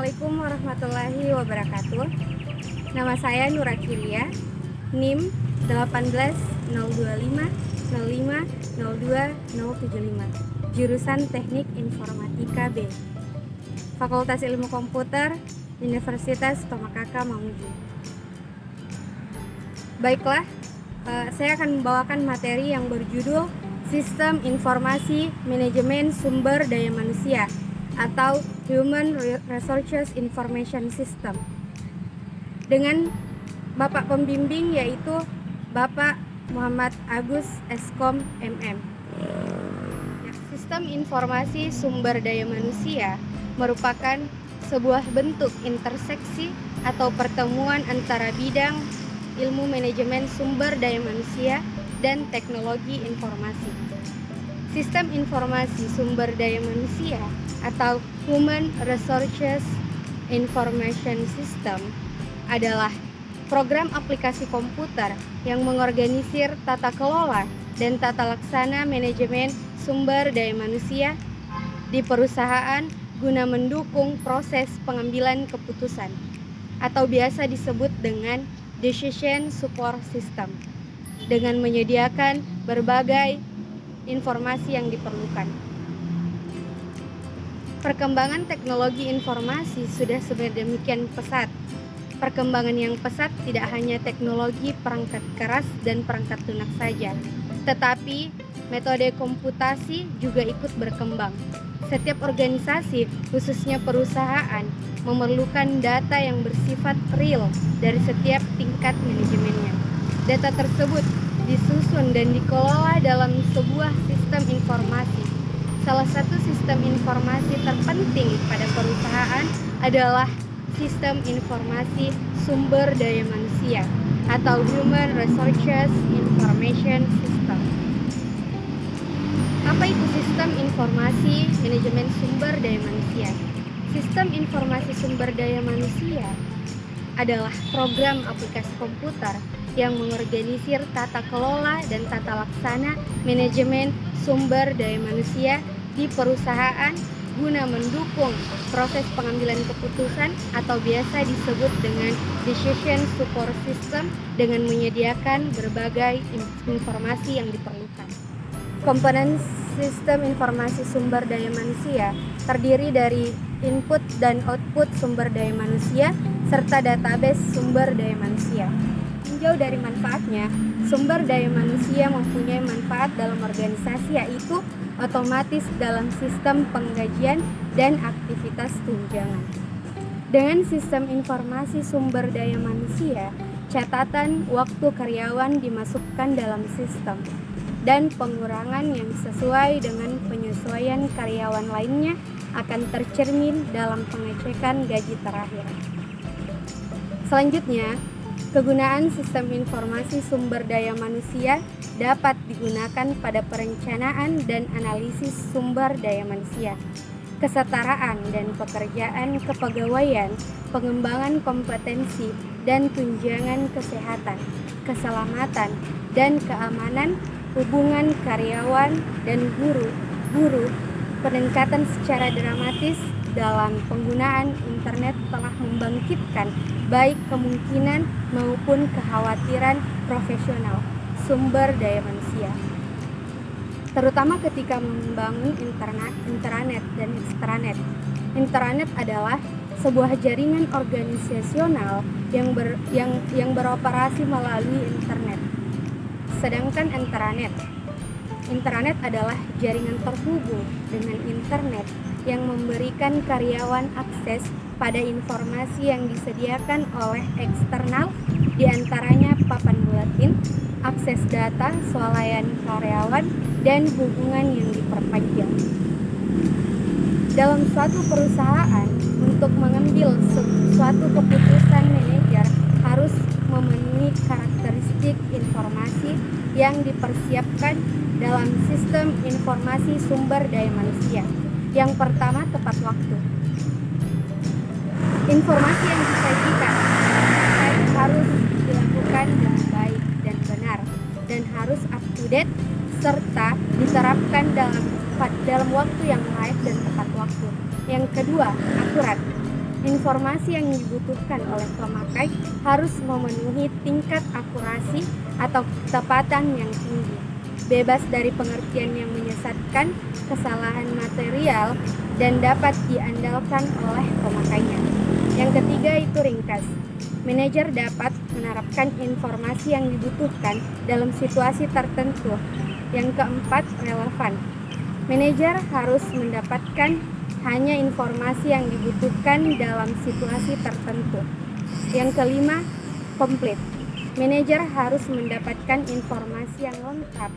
Assalamualaikum warahmatullahi wabarakatuh. Nama saya Nura Kiria, NIM 18025050275, jurusan Teknik Informatika B, Fakultas Ilmu Komputer, Universitas Tomakaka Mamuju. Baiklah, saya akan membawakan materi yang berjudul Sistem Informasi Manajemen Sumber Daya Manusia atau Human Resources Information System dengan Bapak Pembimbing yaitu Bapak Muhammad Agus Eskom MM. Sistem Informasi Sumber Daya Manusia merupakan sebuah bentuk interseksi atau pertemuan antara bidang ilmu manajemen sumber daya manusia dan teknologi informasi. Sistem informasi sumber daya manusia atau Human Resources Information System adalah program aplikasi komputer yang mengorganisir tata kelola dan tata laksana manajemen sumber daya manusia di perusahaan guna mendukung proses pengambilan keputusan atau biasa disebut dengan Decision Support System dengan menyediakan berbagai informasi yang diperlukan. Perkembangan teknologi informasi sudah sedemikian pesat. Perkembangan yang pesat tidak hanya teknologi perangkat keras dan perangkat lunak saja, tetapi metode komputasi juga ikut berkembang. Setiap organisasi, khususnya perusahaan, memerlukan data yang bersifat real dari setiap tingkat manajemennya. Data tersebut disusun dan dikelola dalam sebuah sistem informasi. Salah satu sistem informasi terpenting pada perusahaan adalah sistem informasi sumber daya manusia atau Human Resources Information System. Apa itu sistem informasi manajemen sumber daya manusia? Sistem informasi sumber daya manusia adalah program aplikasi komputer yang mengorganisir tata kelola dan tata laksana manajemen sumber daya manusia di perusahaan guna mendukung proses pengambilan keputusan atau biasa disebut dengan Decision Support System dengan menyediakan berbagai informasi yang diperlukan. Komponen sistem informasi sumber daya manusia terdiri dari input dan output sumber daya manusia serta database sumber daya manusia. Tinjau dari manfaatnya, sumber daya manusia mempunyai manfaat dalam organisasi yaitu otomatis dalam sistem penggajian dan aktivitas tunjangan. Dengan sistem informasi sumber daya manusia, catatan waktu karyawan dimasukkan dalam sistem dan pengurangan yang sesuai dengan penyesuaian karyawan lainnya akan tercermin dalam pengecekan gaji terakhir. Selanjutnya, kegunaan sistem informasi sumber daya manusia dapat digunakan pada perencanaan dan analisis sumber daya manusia, kesetaraan dan pekerjaan kepegawaian, pengembangan kompetensi dan tunjangan kesehatan, keselamatan dan keamanan, hubungan karyawan dan guru. Peningkatan secara dramatis dalam penggunaan internet telah membangkitkan baik kemungkinan maupun kekhawatiran profesional sumber daya manusia, terutama ketika membangun intranet dan extranet. Intranet adalah sebuah jaringan organisasional yang beroperasi melalui internet. Sedangkan intranet adalah jaringan terhubung dengan internet yang memberikan karyawan akses pada informasi yang disediakan oleh eksternal, diantaranya papan buletin, akses data, swalayan karyawan, dan hubungan yang diperpanjang. Dalam suatu perusahaan, untuk mengambil suatu keputusan, manajer harus memenuhi karakteristik informasi yang dipersiapkan dalam sistem informasi sumber daya manusia. Yang pertama, tepat waktu. Informasi yang disajikan harus dilakukan dengan baik dan benar dan harus up to date serta diterapkan dalam waktu yang baik dan tepat waktu. Yang kedua, akurat. Informasi yang dibutuhkan oleh pemakai harus memenuhi tingkat akurasi atau ketepatan yang tinggi, bebas dari pengertian yang menyesatkan, kesalahan material, dan dapat diandalkan oleh pemakainya. Yang ketiga itu ringkas. Manajer dapat menerapkan informasi yang dibutuhkan dalam situasi tertentu. Yang keempat, relevan. Manajer harus mendapatkan hanya informasi yang dibutuhkan dalam situasi tertentu. Yang kelima, komplit. Manajer harus mendapatkan informasi yang lengkap